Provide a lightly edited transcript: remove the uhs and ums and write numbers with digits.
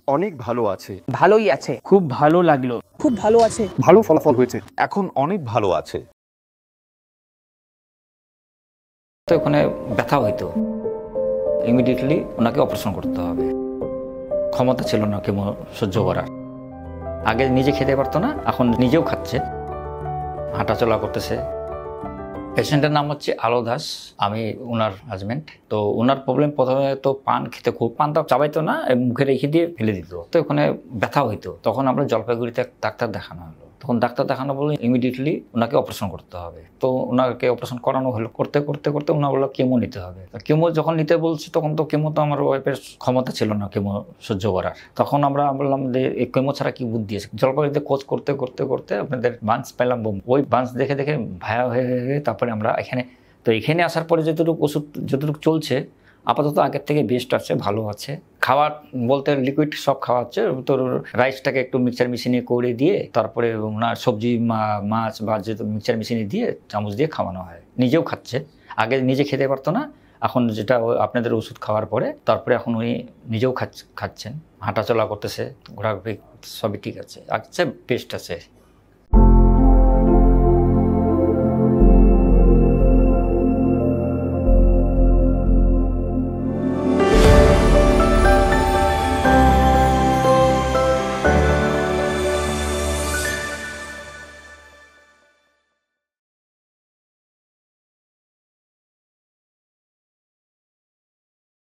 অনেক ভালো আছে। ভালোই আছে। খুব ভালো লাগলো। খুব ভালো আছে। ভালো ফলাফল হয়েছে। এখন অনেক ভালো আছে। তো ওখানে ব্যথা হইতো, ইমিডিয়েটলি ওনাকে অপারেশন করতে হবে। ক্ষমতা ছিল না কেমো সহ্য করার। আগে নিজে খেতে পারতো না, এখন নিজেও খাচ্ছে, হাঁটাচলা করতেছে। পেশেন্টের নাম হচ্ছে আলো দাস, আমি ওনার হাজবেন্ড। তো ওনার প্রবলেম প্রথমে তো পান খেতে, খুব পানটা চাবাইতো না, মুখে রেখে দিয়ে ফেলে দিত। তো ওখানে ব্যথা হইতো, তখন আমরা জলপাইগুড়িতে ডাক্তার দেখানো হলো। তখন ডাক্তার দেখানো বলে ইমিডিয়েটলি ওনাকে অপারেশন করতে হবে। তো ওনাকে অপারেশন করানো হলো। করতে করতে করতে ওনার বললো কেমো নিতে হবে। কেমো যখন নিতে বলছি তখন তো কেমো তো আমার ওয়াইফের ক্ষমতা ছিল না কেমো সহ্য করার। তখন আমরা বললাম যে এই কেমো ছাড়া কি বুদ্ধি আছে। জলপাইগুড়িতে খোঁজ করতে করতে করতে আপনাদের বাঞ্চ পেলাম। ওই বাঞ্চ দেখে দেখে ভায়া হয়ে তারপরে আমরা এখানে আসার পরে যতটুকু ওষুধ যতটুকু চলছে আপাতত আগের থেকে বেস্ট আছে, ভালো আছে। খাবার বলতে লিকুইড সব খাওয়া হচ্ছে। তোর রাইসটাকে একটু মিক্সচার মেশিনে করে দিয়ে তারপরে ওনার সবজি মাছ বা যেহেতু মিক্সচার মেশিনে দিয়ে চামচ দিয়ে খাওয়ানো হয়। নিজেও খাচ্ছে, আগে নিজে খেতে পারতো না, এখন যেটা আপনাদের ওষুধ খাওয়ার পরে তারপরে এখন উনি নিজেও খাচ্ছেন, হাঁটাচলা করতেছে, ঘোরাঘুরি সবই ঠিক আছে, বেস্ট আছে।